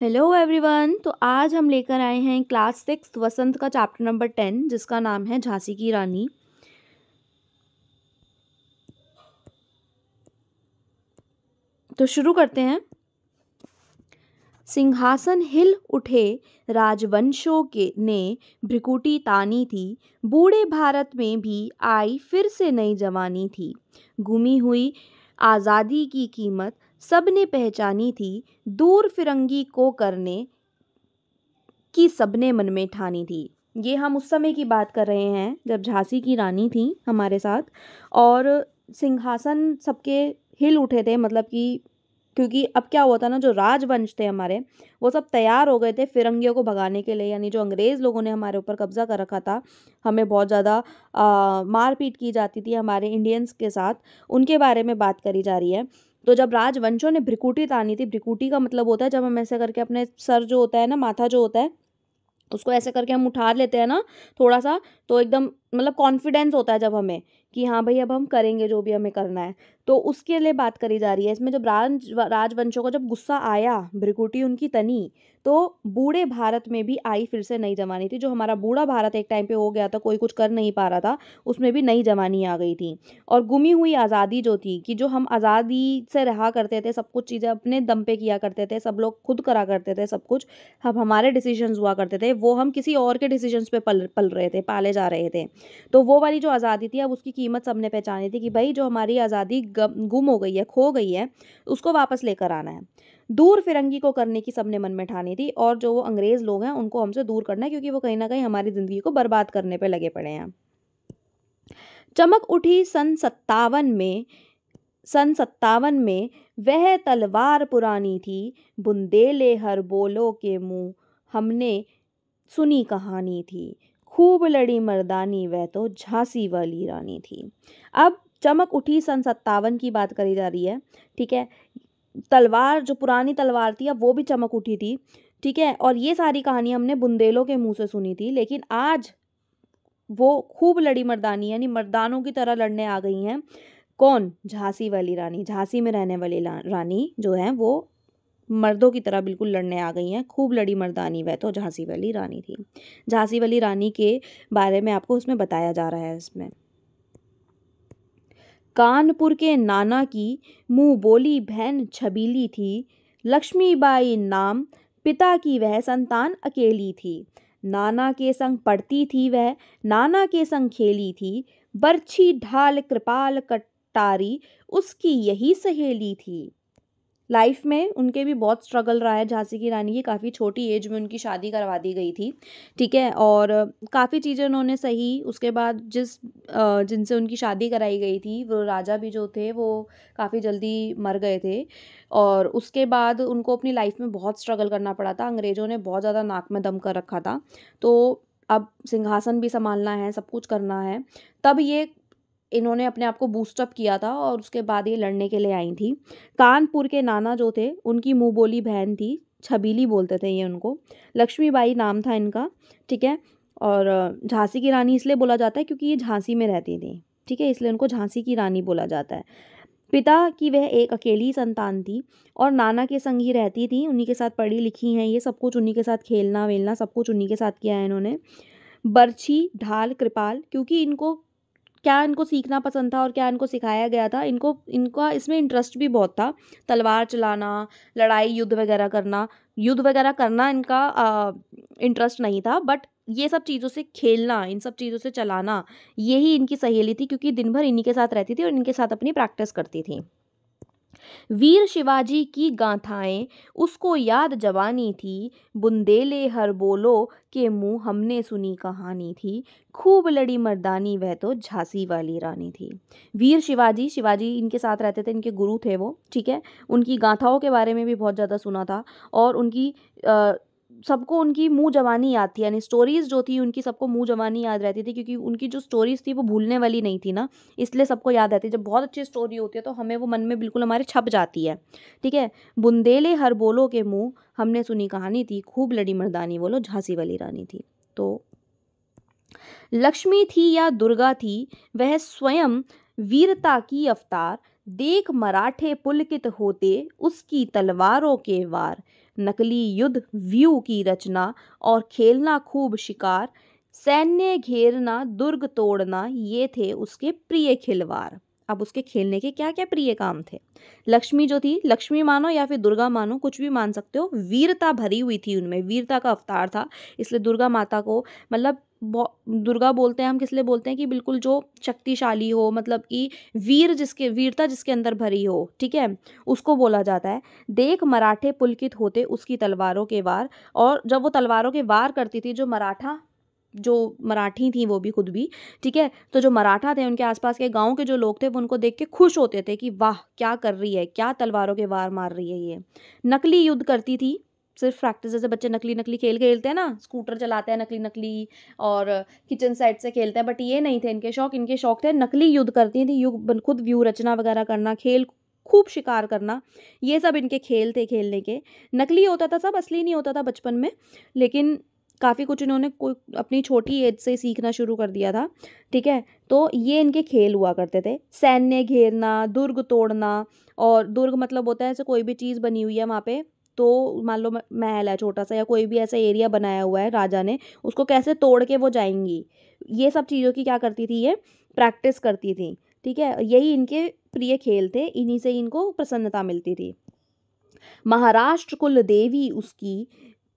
Hello everyone. तो आज हम लेकर आए हैं क्लास 6 वसंत का चैप्टर नंबर 10 जिसका नाम है झांसी की रानी। तो शुरू करते हैं। सिंहासन हिल उठे राजवंशों के ने भ्रिकुटी तानी थी। बूढ़े भारत में भी आई फिर से नई जवानी थी। गुमी हुई आज़ादी की कीमत सबने पहचानी थी। दूर फिरंगी को करने की सबने मन में ठानी थी। ये हम उस समय की बात कर रहे हैं जब झांसी की रानी थी हमारे साथ, और सिंहासन सबके हिल उठे थे। मतलब कि क्योंकि अब क्या हुआ था ना, जो राजवंश थे हमारे वो सब तैयार हो गए थे फिरंगियों को भगाने के लिए, यानी जो अंग्रेज़ लोगों ने हमारे ऊपर कब्जा कर रखा था, हमें बहुत ज़्यादा मारपीट की जाती थी हमारे इंडियंस के साथ, उनके बारे में बात करी जा रही है। तो जब राजवंशों ने भ्रिकुटी तानी थी, भ्रिकुटी का मतलब होता है जब हम ऐसे करके अपने सर जो होता है ना, माथा जो होता है, उसको ऐसे करके हम उठा लेते हैं ना थोड़ा सा, तो एकदम मतलब कॉन्फिडेंस होता है जब हमें कि हाँ भाई अब हम करेंगे जो भी हमें करना है। तो उसके लिए बात करी जा रही है इसमें। जब राजवंशों को जब गुस्सा आया, भ्रिकुटी उनकी तनी, तो बूढ़े भारत में भी आई फिर से नई जवानी थी। जो हमारा बूढ़ा भारत एक टाइम पे हो गया था, कोई कुछ कर नहीं पा रहा था, उसमें भी नई जवानी आ गई थी। और गुमी हुई आज़ादी जो थी, कि जो हम आज़ादी से रहा करते थे, सब कुछ चीज़ें अपने दम पे किया करते थे, सब लोग खुद करा करते थे सब कुछ, अब हमारे डिसीजंस हुआ करते थे, वो हम किसी और के डिसीजंस पे पल पल रहे थे, पाले जा रहे थे। तो वो वाली जो आज़ादी थी, अब उसकी कीमत सबने पहचानी थी कि भाई जो हमारी आज़ादी गुम हो गई है, खो गई है, उसको वापस लेकर आना है। दूर फिरंगी को करने की सबने मन में ठानी थी, और जो वो अंग्रेज़ लोग हैं उनको हमसे दूर करना है, क्योंकि वो कहीं ना कहीं हमारी ज़िंदगी को बर्बाद करने पे लगे पड़े हैं। चमक उठी सन 57 में वह तलवार पुरानी थी। बुंदेले हर बोलो के मुंह हमने सुनी कहानी थी। खूब लड़ी मर्दानी वह तो झांसी वाली रानी थी। अब चमक उठी सन 57 की बात करी जा रही है, ठीक है। तलवार, जो पुरानी तलवार थी, अब वो भी चमक उठी थी, ठीक है। और ये सारी कहानी हमने बुंदेलों के मुंह से सुनी थी, लेकिन आज वो खूब लड़ी मर्दानी यानी मर्दानों की तरह लड़ने आ गई हैं। कौन? झांसी वाली रानी। झांसी में रहने वाली रानी जो है वो मर्दों की तरह बिल्कुल लड़ने आ गई हैं। खूब लड़ी मर्दानी वह तो झांसी वाली रानी थी। झांसी वाली रानी के बारे में आपको उसमें बताया जा रहा है इसमें। कानपुर के नाना की मुंह बोली बहन छबीली थी। लक्ष्मीबाई नाम, पिता की वह संतान अकेली थी। नाना के संग पढ़ती थी वह, नाना के संग खेली थी। बरछी ढाल कृपाल कटारी उसकी यही सहेली थी। लाइफ में उनके भी बहुत स्ट्रगल रहा है। झांसी की रानी की काफ़ी छोटी एज में उनकी शादी करवा दी गई थी, ठीक है। और काफ़ी चीज़ें उन्होंने सही। उसके बाद जिनसे उनकी शादी कराई गई थी, वो राजा भी जो थे वो काफ़ी जल्दी मर गए थे, और उसके बाद उनको अपनी लाइफ में बहुत स्ट्रगल करना पड़ा था। अंग्रेज़ों ने बहुत ज़्यादा नाक में दम कर रखा था, तो अब सिंहासन भी संभालना है, सब कुछ करना है। तब ये इन्होंने अपने आप को बूस्टअप किया था, और उसके बाद ये लड़ने के लिए आई थी। कानपुर के नाना जो थे उनकी मुँह बोली बहन थी, छबीली बोलते थे ये उनको। लक्ष्मीबाई नाम था इनका, ठीक है। और झांसी की रानी इसलिए बोला जाता है क्योंकि ये झांसी में रहती थी, ठीक है, इसलिए उनको झांसी की रानी बोला जाता है। पिता की वह एक अकेली संतान थी, और नाना के संग ही रहती थी, उन्हीं के साथ पढ़ी लिखी हैं, ये सब कुछ उन्हीं के साथ, खेलना वेलना सब कुछ उन्हीं के साथ किया है इन्होंने। बरछी ढाल कृपाल, क्योंकि इनको क्या इनको सीखना पसंद था और क्या इनको सिखाया गया था, इनको इनका इसमें इंटरेस्ट भी बहुत था। तलवार चलाना, लड़ाई, युद्ध वगैरह करना इनका इंटरेस्ट नहीं था, बट ये सब चीज़ों से खेलना, इन सब चीज़ों से चलाना, यही इनकी सहेली थी, क्योंकि दिन भर इन्हीं के साथ रहती थी और इनके साथ अपनी प्रैक्टिस करती थी। वीर शिवाजी की गाथाएं उसको याद जवानी थी। बुंदेले हर बोलो के मुंह हमने सुनी कहानी थी। खूब लड़ी मर्दानी वह तो झांसी वाली रानी थी। वीर शिवाजी, शिवाजी इनके साथ रहते थे, इनके गुरु थे वो, ठीक है। उनकी गाथाओं के बारे में भी बहुत ज़्यादा सुना था, और उनकी सबको उनकी मुँह जवानी याद थी, यानी स्टोरीज़ जो थी उनकी सबको मुँह जवानी याद रहती थी, क्योंकि उनकी जो स्टोरीज़ थी वो भूलने वाली नहीं थी ना, इसलिए सबको याद रहती है। जब बहुत अच्छी स्टोरी होती है तो हमें वो मन में बिल्कुल हमारे छप जाती है, ठीक है। बुंदेले हर बोलो के मुंह हमने सुनी कहानी थी। खूब लड़ी मर्दानी बोलो झांसी वाली रानी थी। तो लक्ष्मी थी या दुर्गा थी, वह स्वयं वीरता की अवतार। देख मराठे पुलकित होते उसकी तलवारों के वार, नकली युद्ध व्यू की रचना और खेलना खूब शिकार, सैन्य घेरना दुर्ग तोड़ना ये थे उसके प्रिय खिलवाड़। अब उसके खेलने के क्या क्या प्रिय काम थे। लक्ष्मी जो थी, लक्ष्मी मानो या फिर दुर्गा मानो, कुछ भी मान सकते हो, वीरता भरी हुई थी उनमें, वीरता का अवतार था, इसलिए दुर्गा माता को मतलब दुर्गा बोलते हैं हम, किस लिए बोलते हैं कि बिल्कुल जो शक्तिशाली हो, मतलब कि वीरता जिसके अंदर भरी हो, ठीक है, उसको बोला जाता है। देख मराठे पुलकित होते उसकी तलवारों के वार, और जब वो तलवारों के वार करती थी, जो मराठी थी वो भी खुद भी, ठीक है, तो जो मराठा थे उनके आसपास के गांव के जो लोग थे वो उनको देख के खुश होते थे कि वाह क्या कर रही है, क्या तलवारों के वार मार रही है ये। नकली युद्ध करती थी, सिर्फ प्रैक्टिस, जैसे बच्चे नकली नकली खेल खेलते हैं ना, स्कूटर चलाते हैं नकली नकली और किचन साइड से खेलते हैं, बट ये नहीं थे इनके शौक थे नकली युद्ध करती थी, खुद व्यू रचना वगैरह करना, खेल खूब शिकार करना, ये सब इनके खेल थे खेलने के। नकली होता था सब, असली नहीं होता था बचपन में, लेकिन काफ़ी कुछ इन्होंने कोई अपनी छोटी एज से सीखना शुरू कर दिया था, ठीक है। तो ये इनके खेल हुआ करते थे। सैन्य घेरना, दुर्ग तोड़ना, और दुर्ग मतलब होता है ऐसे कोई भी चीज़ बनी हुई है वहाँ पे, तो मान लो महल है छोटा सा या कोई भी ऐसा एरिया बनाया हुआ है राजा ने, उसको कैसे तोड़ के वो जाएंगी, ये सब चीज़ों की क्या करती थी, ये प्रैक्टिस करती थी, ठीक है। यही इनके प्रिय खेल थे, इन्हीं से इनको प्रसन्नता मिलती थी। महाराष्ट्र कुल देवी उसकी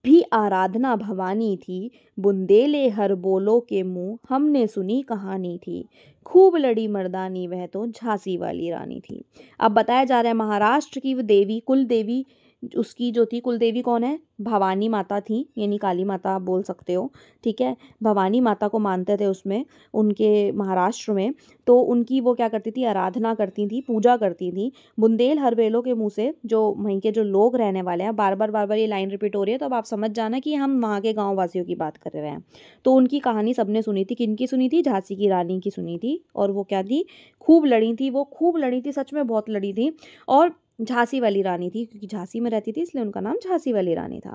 भी आराधना भवानी थी, बुंदेले हर बोलो के मुंह हमने सुनी कहानी थी, खूब लड़ी मर्दानी वह तो झांसी वाली रानी थी। अब बताया जा रहा है महाराष्ट्र की वो देवी, कुल देवी उसकी जो थी, कुल देवी कौन है, भवानी माता थी, यानी काली माता आप बोल सकते हो, ठीक है, भवानी माता को मानते थे उसमें, उनके महाराष्ट्र में। तो उनकी वो क्या करती थी, आराधना करती थी, पूजा करती थी। बुंदेल हरवेलों के मुंह से, जो वहीं के जो लोग रहने वाले हैं, बार बार ये लाइन रिपीट हो रही है तो अब आप समझ जाना कि हम वहाँ के गाँव वासियों की बात कर रहे हैं। तो उनकी कहानी सबने सुनी थी, किनकी सुनी थी, झांसी की रानी की सुनी थी, और वो क्या थी, खूब लड़ी थी, वो खूब लड़ी थी, सच में बहुत लड़ी थी, और झांसी वाली रानी थी, क्योंकि झांसी में रहती थी इसलिए उनका नाम झांसी वाली रानी था।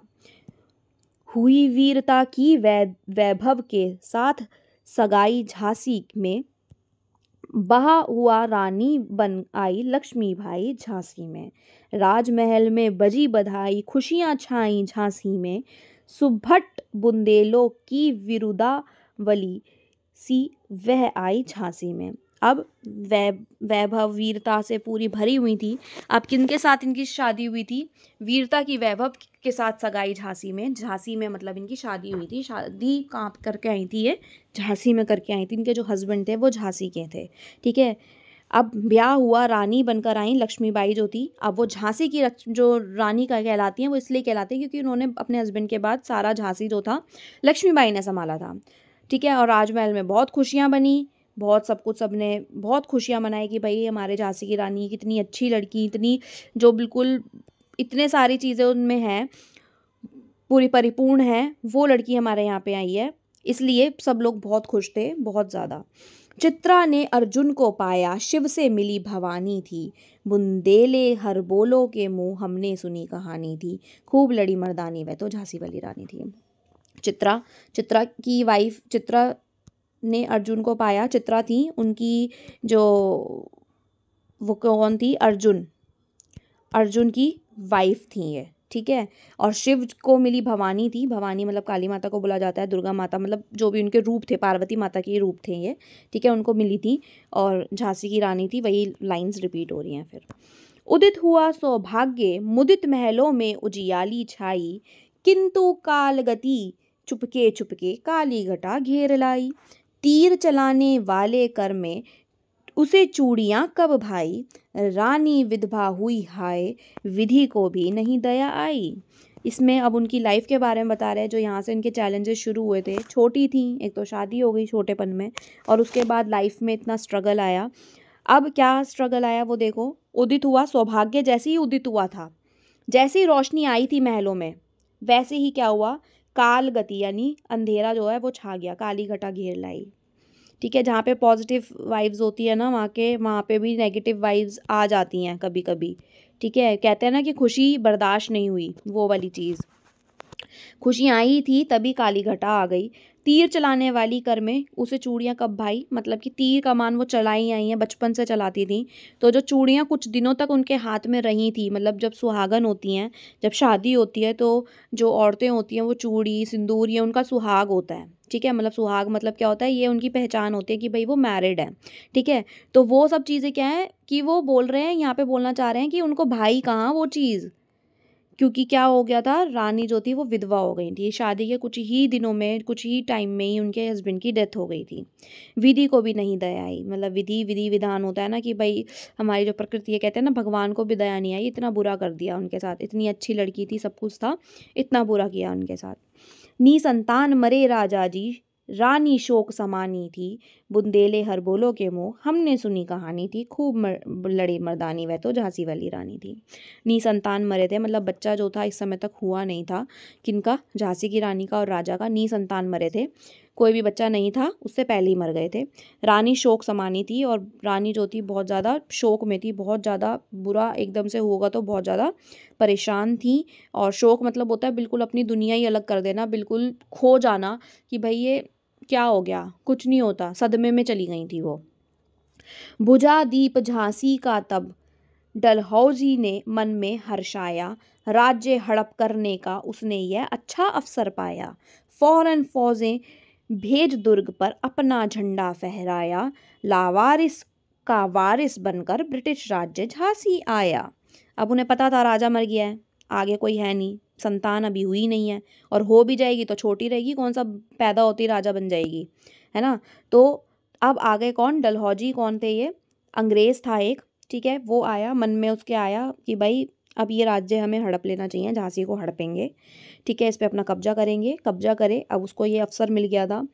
हुई वीरता की वैभव के साथ सगाई झांसी में, बहा हुआ रानी बन आई लक्ष्मीबाई झांसी में, राजमहल में बजी बधाई खुशियां छाई झांसी में, सुभट बुंदेलों की विरुदावली सी वह आई झांसी में। अब वैभव वीरता से पूरी भरी हुई थी। अब किनके साथ इनकी शादी हुई थी, वीरता की वैभव के साथ सगाई झांसी में, झांसी में मतलब इनकी शादी हुई थी। शादी कहाँ करके आई थी, ये झांसी में करके आई थी, इनके जो हस्बैंड थे वो झांसी के थे, ठीक है। अब ब्याह हुआ, रानी बनकर आई लक्ष्मीबाई जो थी। अब वो झांसी की जो रानी का कहलाती हैं, वो इसलिए कहलाती हैं क्योंकि उन्होंने अपने हस्बैंड के बाद सारा झांसी जो था लक्ष्मीबाई ने संभाला था, ठीक है। और राजमहल में बहुत खुशियाँ बनी, बहुत सब कुछ, सबने बहुत खुशियाँ मनाई कि भाई हमारे झांसी की रानी कितनी अच्छी लड़की, इतनी जो बिल्कुल इतने सारी चीज़ें उनमें हैं, पूरी परिपूर्ण है, वो लड़की हमारे यहाँ पे आई है, इसलिए सब लोग बहुत खुश थे, बहुत ज़्यादा। चित्रा ने अर्जुन को पाया, शिव से मिली भवानी थी, बुंदेले हर बोलो के मुंह हमने सुनी कहानी थी, खूब लड़ी मर्दानी वह तो झांसी वाली रानी थी। चित्रा की वाइफ, चित्रा ने अर्जुन को पाया, चित्रा थी उनकी जो, वो कौन थी, अर्जुन की वाइफ थी ये, ठीक है। और शिव को मिली भवानी थी, भवानी मतलब काली माता को बोला जाता है, दुर्गा माता मतलब जो भी उनके रूप थे, पार्वती माता के रूप थे ये, ठीक है, उनको मिली थी, और झांसी की रानी थी, वही लाइंस रिपीट हो रही हैं फिर। उदित हुआ सौभाग्य मुदित महलों में उजियाली छाई, किंतु कालगति चुपके काली घटा घेर लाई, तीर चलाने वाले कर में उसे चूड़ियाँ कब भाई, रानी विधवा हुई हाय, विधि को भी नहीं दया आई। इसमें अब उनकी लाइफ के बारे में बता रहे हैं, जो यहाँ से इनके चैलेंजेस शुरू हुए थे। छोटी थी, एक तो शादी हो गई छोटेपन में, और उसके बाद लाइफ में इतना स्ट्रगल आया। अब क्या स्ट्रगल आया वो देखो। उदित हुआ सौभाग्य, जैसे ही उदित हुआ था, जैसे ही रोशनी आई थी महलों में, वैसे ही क्या हुआ, काल गति यानी अंधेरा जो है वो छा गया, काली घटा घेर लाई, ठीक है। जहाँ पे पॉजिटिव वाइब्स होती है ना, वहाँ पे भी नेगेटिव वाइब्स आ जाती हैं कभी कभी, ठीक है। कहते हैं ना कि खुशी बर्दाश्त नहीं हुई, वो वाली चीज़। खुशी आई थी तभी काली घटा आ गई, तीर चलाने वाली कर में उसे चूड़ियाँ कब भाई, मतलब कि तीर कमान वो चलाई आई हैं, बचपन से चलाती थी। तो जो चूड़ियाँ कुछ दिनों तक उनके हाथ में रही थी, मतलब जब सुहागन होती हैं, जब शादी होती है तो जो औरतें होती हैं वो चूड़ी सिंदूर ये उनका सुहाग होता है। ठीक है, मतलब सुहाग मतलब क्या होता है, ये उनकी पहचान होती है कि भाई वो मैरिड है। ठीक है, तो वो सब चीज़ें क्या है कि वो बोल रहे हैं, यहाँ पे बोलना चाह रहे हैं कि उनको भाई कहाँ वो चीज़, क्योंकि क्या हो गया था, रानी जो थी वो विधवा हो गई थी। शादी के कुछ ही दिनों में, कुछ ही टाइम में ही उनके हस्बैंड की डेथ हो गई थी। विधि को भी नहीं दया आई, मतलब विधि विधि विधान होता है ना कि भाई हमारी जो प्रकृति है, कहते हैं ना भगवान को भी दया नहीं आई, इतना बुरा कर दिया उनके साथ। इतनी अच्छी लड़की थी, सब कुछ था, इतना बुरा किया उनके साथ। निसंतान मरे राजा जी, रानी शोक समानी थी, बुंदेले हर बोलो के मुँह, हमने सुनी कहानी थी, खूब लड़ी मर्दानी, वह तो झांसी वाली रानी थी। निसंतान मरे थे, मतलब बच्चा जो था इस समय तक हुआ नहीं था, किनका, झांसी की रानी का और राजा का। निसंतान मरे थे, कोई भी बच्चा नहीं था, उससे पहले ही मर गए थे। रानी शोक समानी थी, और रानी जो थी बहुत ज़्यादा शोक में थी, बहुत ज़्यादा बुरा एकदम से होगा तो बहुत ज़्यादा परेशान थी। और शोक मतलब होता है बिल्कुल अपनी दुनिया ही अलग कर देना, बिल्कुल खो जाना कि भाई ये क्या हो गया, कुछ नहीं होता, सदमे में चली गई थी वो। बुझा दीप झांसी का तब, डलहौजी ने मन में हर्षाया, राज्य हड़प करने का उसने यह अच्छा अवसर पाया। फौरन फौजें भेज दुर्ग पर अपना झंडा फहराया, लावारिस का वारिस बनकर ब्रिटिश राज्य झांसी आया। अब उन्हें पता था राजा मर गया है, आगे कोई है नहीं, संतान अभी हुई नहीं है, और हो भी जाएगी तो छोटी रहेगी, कौन सा पैदा होती राजा बन जाएगी, है ना। तो अब आगे कौन, डलहौजी कौन थे, ये अंग्रेज था एक। ठीक है, वो आया, मन में उसके आया कि भाई अब ये राज्य हमें हड़प लेना चाहिए, झांसी को हड़पेंगे। ठीक है, इस पे अपना कब्जा करेंगे, कब्जा करे। अब उसको ये अवसर मिल गया था,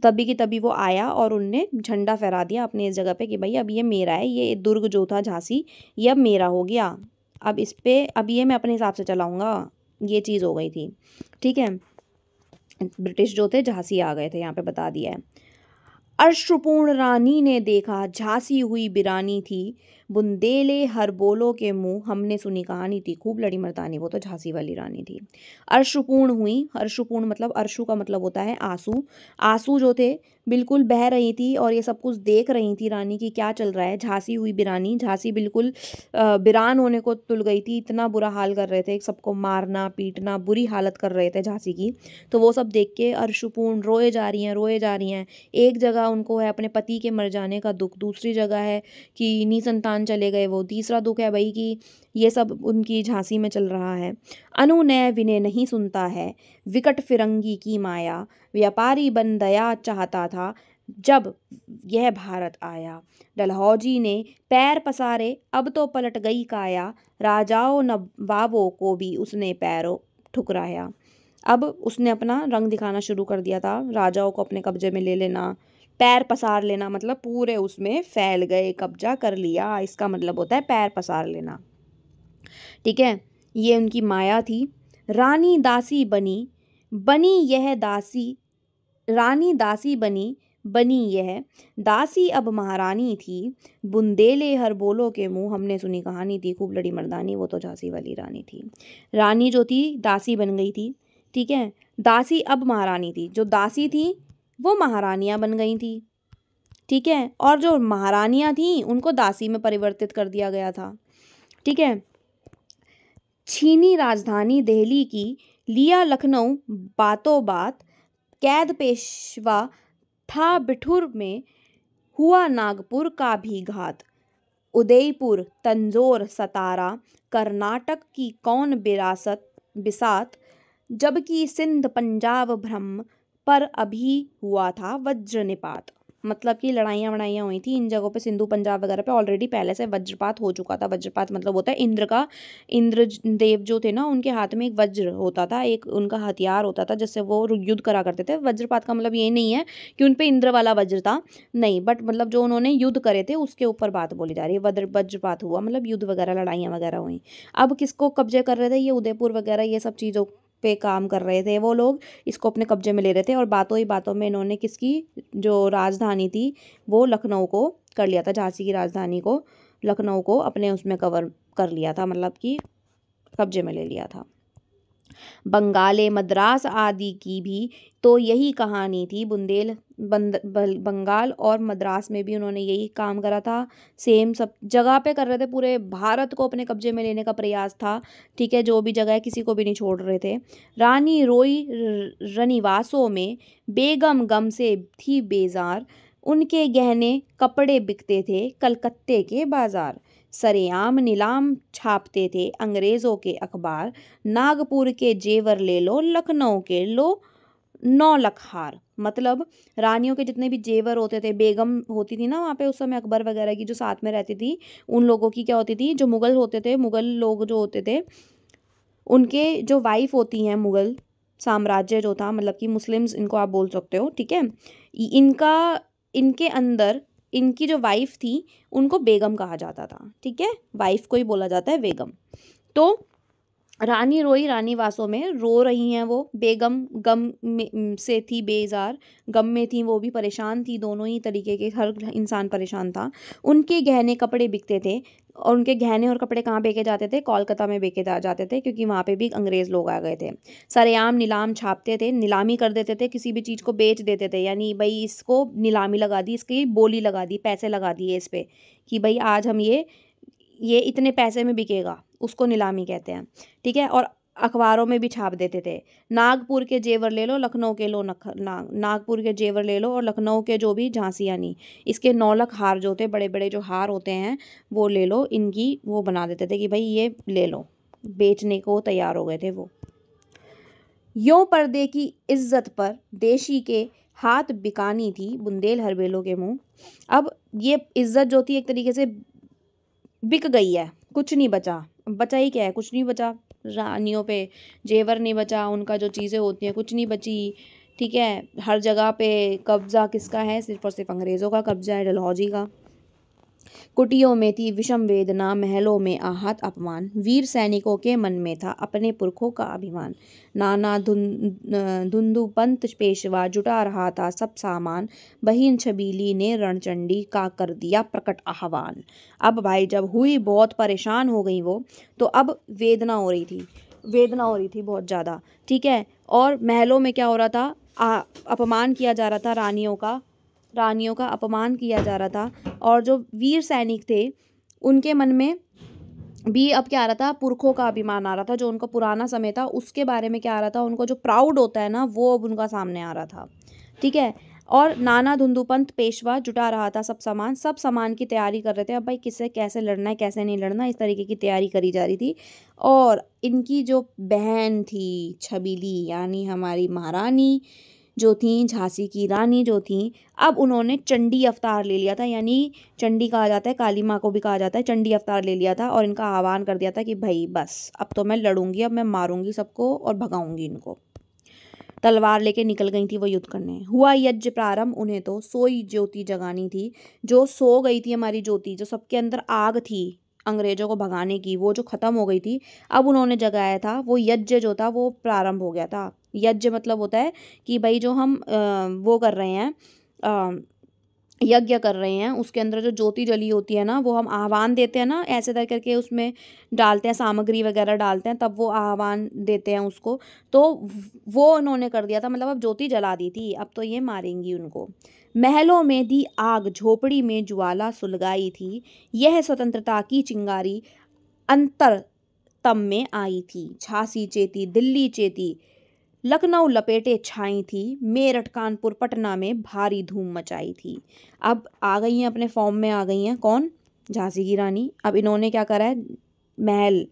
तभी की तभी वो आया और उनने झंडा फहरा दिया अपनी इस जगह पे कि भाई अब ये मेरा है, ये दुर्ग जो था झांसी ये अब मेरा हो गया, अब इस पे अब ये मैं अपने हिसाब से चलाऊंगा, ये चीज़ हो गई थी। ठीक है, ब्रिटिश जो थे झांसी आ गए थे, यहाँ पे बता दिया है। अश्रुपूर्ण रानी ने देखा झांसी हुई बिरानी थी, बुंदेले हर बोलो के मुंह, हमने सुनी कहानी थी, खूब लड़ी मर्दानी, वो तो झांसी वाली रानी थी। अश्रुपूर्ण हुई, अश्रुपूर्ण मतलब अश्रु का मतलब होता है आंसू, आंसू जो थे बिल्कुल बह रही थी और ये सब कुछ देख रही थी रानी की क्या चल रहा है। झांसी हुई बिरानी, झांसी बिल्कुल बिरान होने को तुल गई थी, इतना बुरा हाल कर रहे थे, सबको मारना पीटना, बुरी हालत कर रहे थे झांसी की। तो वो सब देख के अश्रुपूर्ण रोए जा रही हैं, रोए जा रही हैं। एक जगह उनको है अपने पति के मर जाने का दुख, दूसरी जगह है कि निसंतान चले गए वो, तीसरा दुख है भाई कि ये सब उनकी झांसी में चल रहा है। अनुनय विनय नहीं सुनता है, विकट फिरंगी की माया, व्यापारी बन दया चाहता था जब यह भारत आया। डलहौजी ने पैर पसारे, अब तो पलट गई काया, राजाओं नवाबों को भी उसने पैरों ठुकराया। अब उसने अपना रंग दिखाना शुरू कर दिया था, राजाओं को अपने कब्जे में ले लेना, पैर पसार लेना, मतलब पूरे उसमें फैल गए, कब्जा कर लिया, इसका मतलब होता है पैर पसार लेना। ठीक है, ये उनकी माया थी। रानी दासी बनी, बनी यह दासी, रानी दासी बनी, बनी यह दासी अब महारानी थी, बुंदेले हर बोलो के मुंह, हमने सुनी कहानी थी, खूब लड़ी मर्दानी, वो तो झांसी वाली रानी थी। रानी जो थी दासी बन गई थी। ठीक है, दासी अब महारानी थी, जो दासी थी वो महारानियां बन गई थी। ठीक है, और जो महारानियां थी उनको दासी में परिवर्तित कर दिया गया था। ठीक है, छीनी राजधानी दिल्ली की, लिया लखनऊ बातों बात, कैद पेशवा था बिठुर में, हुआ नागपुर का भी घात, उदयपुर तंजौर सतारा, कर्नाटक की कौन विरासत बिसात, जबकि सिंध पंजाब ब्रह्म पर अभी हुआ था वज्र निपात। मतलब कि लड़ाइयाँ वड़ाइयाँ हुई थी इन जगहों पे, सिंधु पंजाब वगैरह पे ऑलरेडी पहले से वज्रपात हो चुका था। वज्रपात मतलब होता है इंद्र का, इंद्र देव जो थे ना उनके हाथ में एक वज्र होता था, एक उनका हथियार होता था जिससे वो युद्ध करा करते थे। वज्रपात का मतलब ये नहीं है कि उन पे इंद्र वाला वज्र था, नहीं, बट मतलब जो उन्होंने युद्ध करे थे उसके ऊपर बात बोली जा रही है। वज्रपात हुआ मतलब युद्ध वगैरह लड़ाइयाँ वगैरह हुई। अब किसको कब्जे कर रहे थे, ये उदयपुर वगैरह ये सब चीज़ों पे काम कर रहे थे वो लोग, इसको अपने कब्जे में ले रहे थे। और बातों ही बातों में इन्होंने किसकी जो राजधानी थी वो लखनऊ को कर लिया था, झांसी की राजधानी को, लखनऊ को अपने उसमें कवर कर लिया था, मतलब कि कब्जे में ले लिया था। बंगाले मद्रास आदि की भी तो यही कहानी थी। बंगाल और मद्रास में भी उन्होंने यही काम करा था। सेम सब जगह पे कर रहे थे, पूरे भारत को अपने कब्जे में लेने का प्रयास था। ठीक है, जो भी जगह है किसी को भी नहीं छोड़ रहे थे। रानी रोई रनिवासों में बेगम गम से थी बेजार, उनके गहने कपड़े बिकते थे कलकत्ते के बाजार। सरेआम नीलाम छापते थे अंग्रेज़ों के अखबार, नागपुर के जेवर ले लो, लखनऊ के लो 9 लाख हार। मतलब रानियों के जितने भी जेवर होते थे, बेगम होती थी ना वहाँ पे उस समय अकबर वगैरह की जो साथ में रहती थी, उन लोगों की क्या होती थी, जो मुगल होते थे, मुगल लोग जो होते थे, उनके जो वाइफ होती हैं, मुगल साम्राज्य जो था, मतलब कि मुस्लिम्स इनको आप बोल सकते हो। ठीक है, इनका इनके अंदर इनकी जो वाइफ थी उनको बेगम कहा जाता था। ठीक है, वाइफ को ही बोला जाता है बेगम। तो रानी रोई रानीवासों में रो रही हैं वो, बेगम गम से थी बेजार, गम में थी, वो भी परेशान थी, दोनों ही तरीके के, हर इंसान परेशान था। उनके गहने कपड़े बिकते थे, और उनके गहने और कपड़े कहाँ बेचे जाते थे, कोलकाता में बेचे जाते थे, क्योंकि वहाँ पे भी अंग्रेज़ लोग आ गए थे। सरेआम नीलाम छापते थे, नीलामी कर देते थे, किसी भी चीज़ को बेच देते थे, यानी भाई इसको नीलामी लगा दी, इसकी बोली लगा दी, पैसे लगा दिए इस पर कि भाई आज हम ये इतने पैसे में बिकेगा, उसको नीलामी कहते हैं। ठीक है, और अखबारों में भी छाप देते थे, नागपुर के जेवर ले लो, लखनऊ के लो नागपुर के जेवर ले लो, और लखनऊ के जो भी झांसी यानी इसके 9 लाख हार जो थे, बड़े बड़े जो हार होते हैं वो ले लो, इनकी वो बना देते थे कि भाई ये ले लो, बेचने को तैयार हो गए थे वो। यों पर्दे की इज्जत पर देशी के हाथ बिकानी थी बुंदेल हरबेलों के मुंह। अब ये इज्जत जो थी एक तरीके से बिक गई है, कुछ नहीं बचा। बचा ही क्या है, कुछ नहीं बचा। रानियों पे जेवर नहीं बचा, उनका जो चीज़ें होती हैं कुछ नहीं बची। ठीक है, हर जगह पे कब्जा किसका है, सिर्फ और सिर्फ अंग्रेज़ों का कब्जा है, डलहौजी का। कुटियों में थी विषम वेदना, महलों में आहत अपमान, वीर सैनिकों के मन में था अपने पुरखों का अभिमान। नाना धुंधुपंत पेशवा जुटा रहा था सब सामान, बहिन छबीली ने रणचंडी का कर दिया प्रकट आह्वान। अब भाई जब हुई बहुत परेशान हो गई वो, तो अब वेदना हो रही थी बहुत ज़्यादा। ठीक है, और महलों में क्या हो रहा था, अपमान किया जा रहा था रानियों का अपमान किया जा रहा था। और जो वीर सैनिक थे उनके मन में भी अब क्या आ रहा था, पुरखों का अभिमान आ रहा था, जो उनका पुराना समय था उसके बारे में क्या आ रहा था, उनको जो प्राउड होता है ना, वो अब उनका सामने आ रहा था। ठीक है, और नाना धुंधुपंत पेशवा जुटा रहा था सब सामान की तैयारी कर रहे थे। अब भाई किससे कैसे लड़ना है, कैसे नहीं लड़ना, इस तरीके की तैयारी करी जा रही थी। और इनकी जो बहन थी छबीली, यानी हमारी महारानी जो थी, झांसी की रानी जो थी, अब उन्होंने चंडी अवतार ले लिया था, यानी चंडी कहा जाता है, काली माँ को भी कहा जाता है, चंडी अवतार ले लिया था, और इनका आह्वान कर दिया था कि भाई बस अब तो मैं लड़ूंगी, अब मैं मारूंगी सबको और भगाऊंगी इनको। तलवार लेके निकल गई थी वो युद्ध करने। हुआ यज्ञ प्रारंभ, उन्हें तो सोई ज्योति जगानी थी, जो सो गई थी हमारी ज्योति, जो सबके अंदर आग थी अंग्रेजों को भगाने की, वो जो खत्म हो गई थी, अब उन्होंने जगाया था। वो यज्ञ जो था वो प्रारंभ हो गया था। यज्ञ मतलब होता है कि भाई जो हम वो कर रहे हैं, यज्ञ कर रहे हैं, उसके अंदर जो ज्योति जली होती है ना, वो हम आह्वान देते हैं ना, ऐसे तरह करके उसमें डालते हैं, सामग्री वगैरह डालते हैं, तब वो आह्वान देते हैं उसको। तो वो उन्होंने कर दिया था, मतलब अब ज्योति जला दी थी, अब तो ये मारेंगी उनको। महलों में दी आग, झोपड़ी में ज्वाला सुलगाई थी, यह स्वतंत्रता की चिंगारी अंतर तम में आई थी। झांसी चेती, दिल्ली चेती, लखनऊ लपेटे छाई थी, मेरठ कानपुर पटना में भारी धूम मचाई थी। अब आ गई हैं, अपने फॉर्म में आ गई हैं, कौन, झांसी की रानी। अब इन्होंने क्या करा है, महल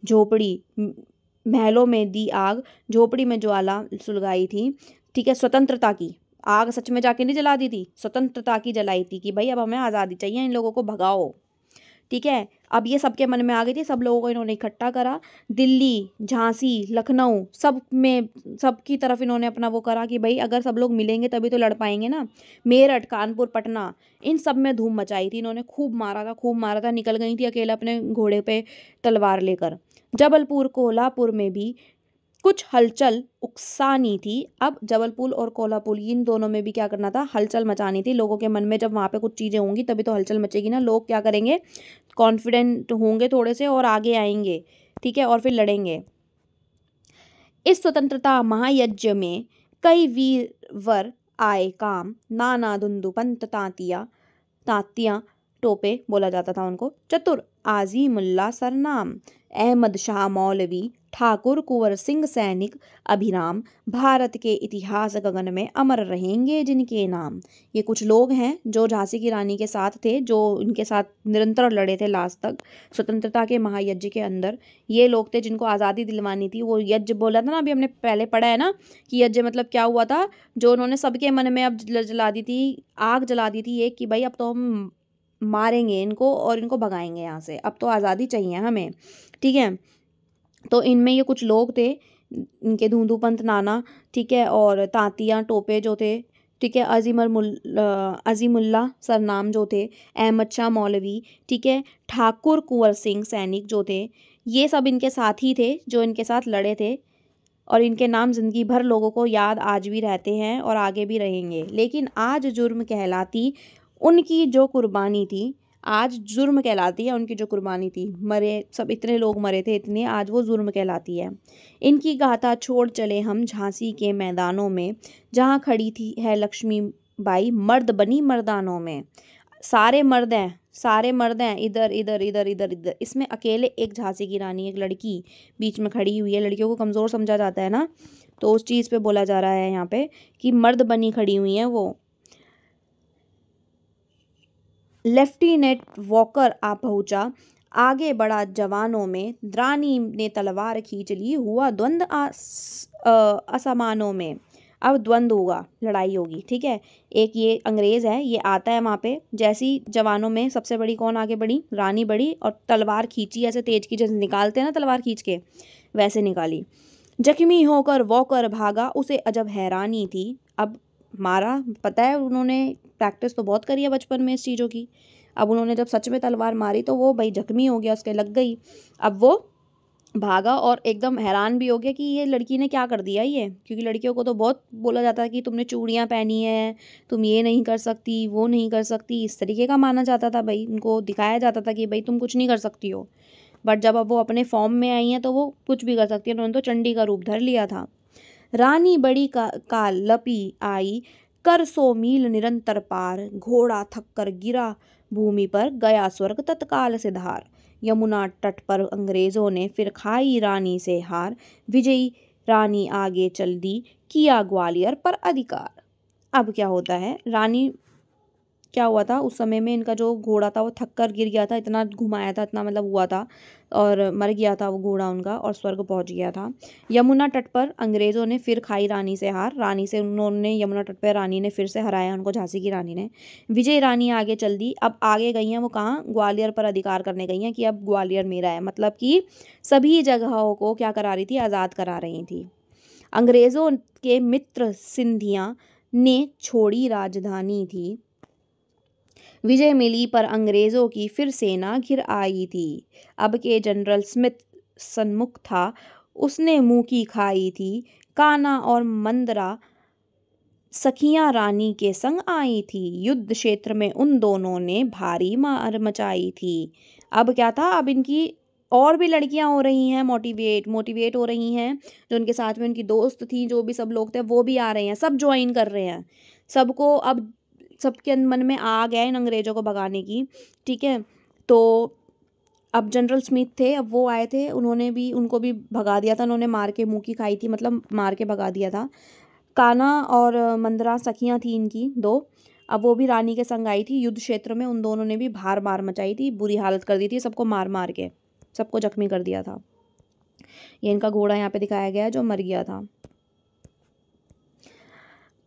झोपड़ी, महलों में दी आग, झोपड़ी में ज्वाला सुलगाई थी। ठीक है, स्वतंत्रता की आग सच में जाके नहीं जला दी थी, स्वतंत्रता की जलाई थी कि भाई अब हमें आज़ादी चाहिए, इन लोगों को भगाओ। ठीक है, अब ये सबके मन में आ गई थी, सब लोगों को इन्होंने इकट्ठा करा। दिल्ली, झांसी, लखनऊ, सब में सबकी तरफ इन्होंने अपना वो करा कि भाई अगर सब लोग मिलेंगे तभी तो लड़ पाएंगे ना। मेरठ, कानपुर, पटना, इन सब में धूम मचाई थी इन्होंने, खूब मारा था। निकल गई थी अकेला अपने घोड़े पे तलवार लेकर। जबलपुर, कोल्हापुर में भी कुछ हलचल उकसानी थी। अब जबलपुर और कोल्हापुर इन दोनों में भी क्या करना था, हलचल मचानी थी लोगों के मन में। जब वहाँ पे कुछ चीज़ें होंगी तभी तो हलचल मचेगी ना, लोग क्या करेंगे, कॉन्फिडेंट होंगे थोड़े से और आगे आएंगे। ठीक है, और फिर लड़ेंगे। इस स्वतंत्रता महायज्ञ में कई वीरवर आए काम, नाना धुंधु पंत तांतियां टोपे बोला जाता था उनको, चतुर आजीमुल्ला सरनाम, अहमद शाह मौलवी, ठाकुर कुंवर सिंह सैनिक अभिराम, भारत के इतिहास गगन में अमर रहेंगे जिनके नाम। ये कुछ लोग हैं जो झांसी की रानी के साथ थे, जो इनके साथ निरंतर लड़े थे लास्ट तक स्वतंत्रता के महायज्ञ के अंदर। ये लोग थे जिनको आज़ादी दिलवानी थी। वो यज्ञ बोला था ना, अभी हमने पहले पढ़ा है ना कि यज्ञ मतलब क्या हुआ था, जो उन्होंने सबके मन में अब जला दी थी, आग जला दी थी एक, कि भाई अब तो हम मारेंगे इनको और इनको भगाएंगे यहाँ से, अब तो आज़ादी चाहिए हमें, ठीक है। तो इनमें ये कुछ लोग थे, इनके धूंधू पंत नाना, ठीक है, और तांतियां टोपे जो थे, ठीक है, अजीमुल्ला सरनाम जो थे, अहमद शाह मौलवी, ठीक है, ठाकुर कुंवर सिंह सैनिक जो थे, ये सब इनके साथी थे जो इनके साथ लड़े थे। और इनके नाम ज़िंदगी भर लोगों को याद आज भी रहते हैं और आगे भी रहेंगे। लेकिन आज जुर्म कहलाती उनकी जो कुर्बानी थी, आज जुर्म कहलाती है उनकी जो कुर्बानी थी। मरे सब, इतने लोग मरे थे इतने, आज वो जुर्म कहलाती है। इनकी गाथा छोड़ चले हम झांसी के मैदानों में, जहाँ खड़ी थी है लक्ष्मीबाई मर्द बनी मर्दानों में। सारे मर्द हैं, सारे मर्द हैं, इधर इधर इधर इधर इधर, इसमें अकेले एक झांसी की रानी, एक लड़की बीच में खड़ी हुई है। लड़कियों को कमज़ोर समझा जाता है ना, तो उस चीज़ पे बोला जा रहा है यहाँ पे कि मर्द बनी खड़ी हुई हैं वो। लेफ्टिनेंट वॉकर आ पहुंचा, आगे बढ़ा जवानों में, रानी ने तलवार खींच ली, हुआ द्वंद्व असमानों में। अब द्वंद्व होगा, लड़ाई होगी, ठीक है। एक ये अंग्रेज़ है, ये आता है वहाँ पे, जैसी जवानों में सबसे बड़ी कौन आगे बढ़ी, रानी बढ़ी, और तलवार खींची ऐसे तेज की, जैसे निकालते हैं ना तलवार खींच के, वैसे निकाली। जख्मी होकर वॉकर भागा, उसे अजब हैरानी थी। अब मारा, पता है उन्होंने प्रैक्टिस तो बहुत करी है बचपन में इस चीज़ों की। अब उन्होंने जब सच में तलवार मारी तो वो भाई जख्मी हो गया, उसके लग गई। अब वो भागा और एकदम हैरान भी हो गया कि ये लड़की ने क्या कर दिया ये, क्योंकि लड़कियों को तो बहुत बोला जाता है कि तुमने चूड़ियाँ पहनी है, तुम ये नहीं कर सकती, वो नहीं कर सकती, इस तरीके का माना जाता था भाई। उनको दिखाया जाता था कि भाई तुम कुछ नहीं कर सकती हो। बट जब अब वो अपने फॉर्म में आई हैं तो वो कुछ भी कर सकती है। उन्होंने तो चंडी का रूप धर लिया था। रानी बड़ी का लपी आई, कर 100 मील निरंतर पार, घोड़ा थक कर गिरा भूमि पर, गया स्वर्ग तत्काल से धार। यमुना तट पर अंग्रेजों ने फिर खाई रानी से हार, विजयी रानी आगे चल दी, किया ग्वालियर पर अधिकार। अब क्या होता है, रानी क्या हुआ था उस समय में, इनका जो घोड़ा था वो थक कर गिर गया था, इतना घुमाया था, इतना मतलब हुआ था, और मर गया था वो घोड़ा उनका, और स्वर्ग पहुंच गया था। यमुना तट पर अंग्रेज़ों ने फिर खाई रानी से हार, रानी से उन्होंने, यमुना तट पर रानी ने फिर से हराया उनको, झांसी की रानी ने। विजय रानी आगे चल दी, अब आगे गई हैं वो कहाँ, ग्वालियर पर अधिकार करने गई हैं कि अब ग्वालियर मेरा है, मतलब कि सभी जगहों को क्या करा रही थी, आज़ाद करा रही थी। अंग्रेज़ों के मित्र सिंधिया ने छोड़ी राजधानी थी, विजय मिली पर अंग्रेज़ों की फिर सेना घिर आई थी। अब के जनरल स्मिथ सन्मुख था, उसने मुँह की खाई थी, कान्हा और मंदरा सखियाँ रानी के संग आई थी, युद्ध क्षेत्र में उन दोनों ने भारी मार मचाई थी। अब क्या था, अब इनकी और भी लड़कियां हो रही हैं, मोटिवेट हो रही हैं, जो उनके साथ में उनकी दोस्त थी, जो भी सब लोग थे वो भी आ रहे हैं, सब ज्वाइन कर रहे हैं। सबको अब सबके मन में आ गया इन अंग्रेज़ों को भगाने की, ठीक है। तो अब जनरल स्मिथ थे, अब वो आए थे, उन्होंने भी उनको भी भगा दिया था, उन्होंने मार के मुँह की खाई थी, मतलब मार के भगा दिया था। कान्हा और मंदरा सखियाँ थी इनकी दो, अब वो भी रानी के संग आई थी। युद्ध क्षेत्र में उन दोनों ने भी भार मार मचाई थी, बुरी हालत कर दी थी, सबको मार मार के सबको जख्मी कर दिया था। ये इनका घोड़ा यहाँ पे दिखाया गया है जो मर गया था।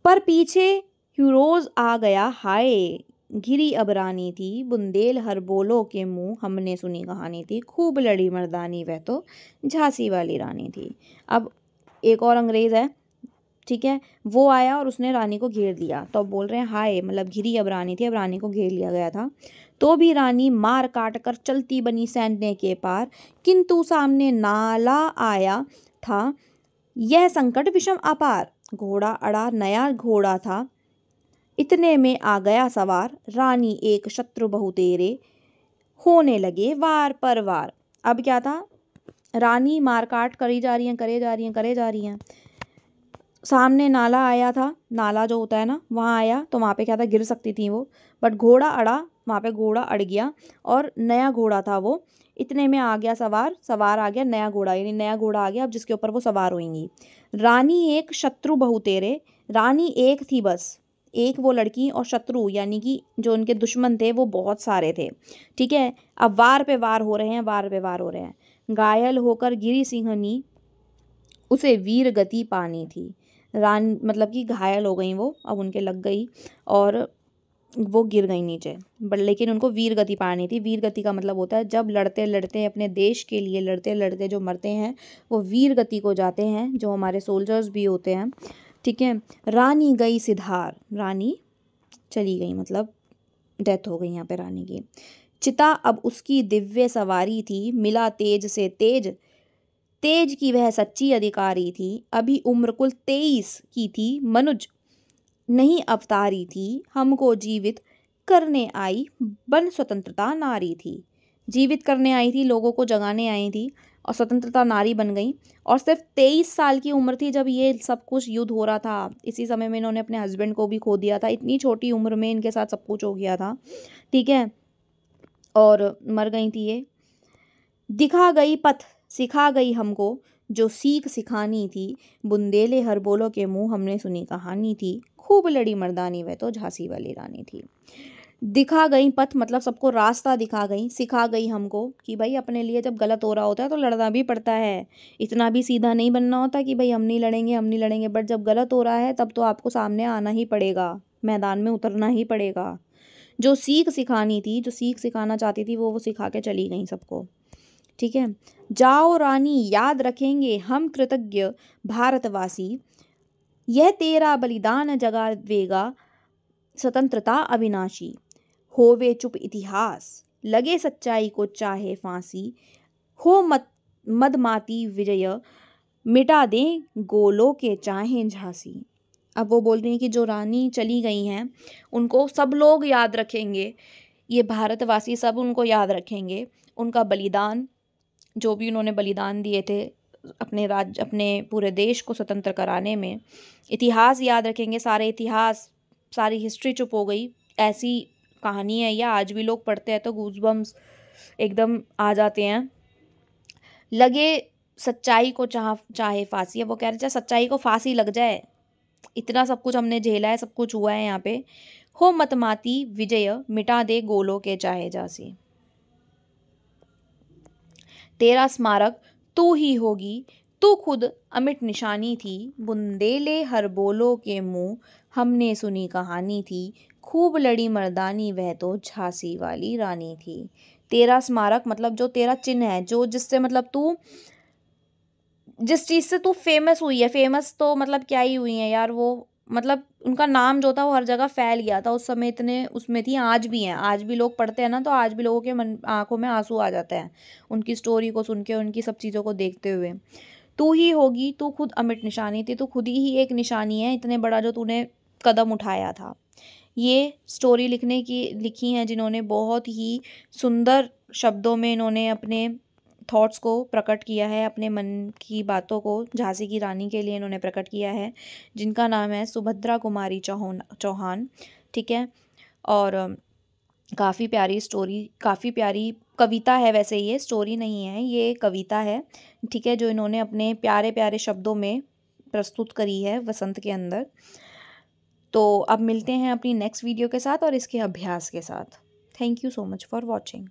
पर पीछे हीरोज आ गया हाय, घिरी अब रानी थी, बुंदेल हर बोलो के मुँह, हमने सुनी कहानी थी, खूब लड़ी मर्दानी वह तो झांसी वाली रानी थी। अब एक और अंग्रेज़ है, ठीक है, वो आया और उसने रानी को घेर लिया। तो अब बोल रहे हैं हाय, मतलब घिरी अब रानी थी, अब रानी को घेर लिया गया था। तो भी रानी मार काट कर चलती बनी सैन्य के पार, किंतु सामने नाला आया था यह संकट विषम अपार। घोड़ा अड़ा नया घोड़ा था, इतने में आ गया सवार, रानी एक शत्रु बहु तेरे, होने लगे वार पर वार। अब क्या था, रानी मारकाट करी जा रही हैं, करे जा रही हैं, करे जा रही हैं। सामने नाला आया था, नाला जो होता है ना, वहाँ आया तो वहाँ पे क्या था, गिर सकती थी वो, बट घोड़ा अड़ा, वहाँ पे घोड़ा अड़ गया और नया घोड़ा था वो। इतने में आ गया सवार, सवार आ गया नया घोड़ा, यानी नया घोड़ा आ गया अब जिसके ऊपर वो सवार होंगी। रानी एक शत्रु बहु तेरे, रानी एक थी बस, एक वो लड़की, और शत्रु यानी कि जो उनके दुश्मन थे वो बहुत सारे थे। ठीक है, अब वार पे वार हो रहे हैं, वार पे वार हो रहे हैं। घायल होकर गिरी सिंहनी, उसे वीर गति पानी थी। रान मतलब कि घायल हो गई वो, अब उनके लग गई और वो गिर गई नीचे, बट लेकिन उनको वीर गति पानी थी। वीर गति का मतलब होता है जब लड़ते लड़ते अपने देश के लिए लड़ते लड़ते जो मरते हैं वो वीर गति को जाते हैं, जो हमारे सोल्जर्स भी होते हैं। ठीक है, रानी गई सिधार, रानी चली गई मतलब डेथ हो गई यहाँ पे रानी की। चिता अब उसकी दिव्य सवारी थी, मिला तेज से तेज, तेज की वह सच्ची अधिकारी थी। अभी उम्र कुल 23 की थी, मनुज नहीं अवतारी थी, हमको जीवित करने आई, बन स्वतंत्रता नारी थी। जीवित करने आई थी, लोगों को जगाने आई थी और स्वतंत्रता नारी बन गई। और सिर्फ 23 साल की उम्र थी जब ये सब कुछ युद्ध हो रहा था। इसी समय में इन्होंने अपने हस्बैंड को भी खो दिया था, इतनी छोटी उम्र में इनके साथ सब कुछ हो गया था। ठीक है, और मर गई थी ये। दिखा गई पथ सिखा गई हमको, जो सीख सिखानी थी, बुंदेले हर बोलो के मुँह हमने सुनी कहानी थी, खूब लड़ी मर्दानी वह तो झांसी वाली रानी थी। दिखा गई पथ मतलब सबको रास्ता दिखा गई, सिखा गई हमको कि भाई अपने लिए जब गलत हो रहा होता है तो लड़ना भी पड़ता है, इतना भी सीधा नहीं बनना होता कि भाई हम नहीं लड़ेंगे, हम नहीं लड़ेंगे, बट जब गलत हो रहा है तब तो आपको सामने आना ही पड़ेगा, मैदान में उतरना ही पड़ेगा। जो सीख सिखानी थी, जो सीख सिखाना चाहती थी वो सिखा के चली गई सबको। ठीक है, जाओ रानी याद रखेंगे हम कृतज्ञ भारतवासी, यह तेरा बलिदान जगावेगा स्वतंत्रता अविनाशी। होवे चुप इतिहास, लगे सच्चाई को चाहे फांसी, हो मदमाती विजय, मिटा दें गोलों के चाहे झांसी। अब वो बोल रही हैं कि जो रानी चली गई हैं उनको सब लोग याद रखेंगे, ये भारतवासी सब उनको याद रखेंगे, उनका बलिदान, जो भी उन्होंने बलिदान दिए थे अपने राज्य, अपने पूरे देश को स्वतंत्र कराने में। इतिहास याद रखेंगे, सारे इतिहास, सारी हिस्ट्री चुप हो गई। ऐसी कहानी है, या आज भी लोग पढ़ते हैं तो गूज़बम्स एकदम आ जाते हैं। लगे सच्चाई को चाहे फांसी, है वो कह रहे चाहे सच्चाई को फांसी लग जाए, इतना सब कुछ हमने झेला है, सब कुछ हुआ है यहाँ पे। हो मतमाती विजय, मिटा दे गोलों के चाहे झांसी। तेरा स्मारक तू ही होगी, तू खुद अमिट निशानी थी, बुंदेले हर बोलो के मुंह हमने सुनी कहानी थी, खूब लड़ी मर्दानी वह तो झांसी वाली रानी थी। तेरा स्मारक मतलब जो तेरा चिन्ह है, जो जिससे मतलब तू जिस चीज़ से तू फेमस हुई है, फेमस तो मतलब क्या ही हुई है यार वो, मतलब उनका नाम जो था वो हर जगह फैल गया था उस समय, इतने उसमें थी, आज भी हैं, आज भी लोग पढ़ते हैं ना तो आज भी लोगों के मन आंखों में आंसू आ जाते हैं उनकी स्टोरी को सुन के, उनकी सब चीज़ों को देखते हुए। तू ही होगी, तू खुद अमिट निशानी थी, तू खुद ही एक निशानी है, इतने बड़ा जो तूने कदम उठाया था। ये स्टोरी लिखी हैं जिन्होंने बहुत ही सुंदर शब्दों में इन्होंने अपने थॉट्स को प्रकट किया है, अपने मन की बातों को झांसी की रानी के लिए इन्होंने प्रकट किया है, जिनका नाम है सुभद्रा कुमारी चौहान। ठीक है, और काफ़ी प्यारी स्टोरी, काफ़ी प्यारी कविता है, वैसे ये स्टोरी नहीं है, ये कविता है। ठीक है, जो इन्होंने अपने प्यारे प्यारे शब्दों में प्रस्तुत करी है वसंत के अंदर। तो अब मिलते हैं अपनी नेक्स्ट वीडियो के साथ और इसके अभ्यास के साथ। Thank you so much for watching.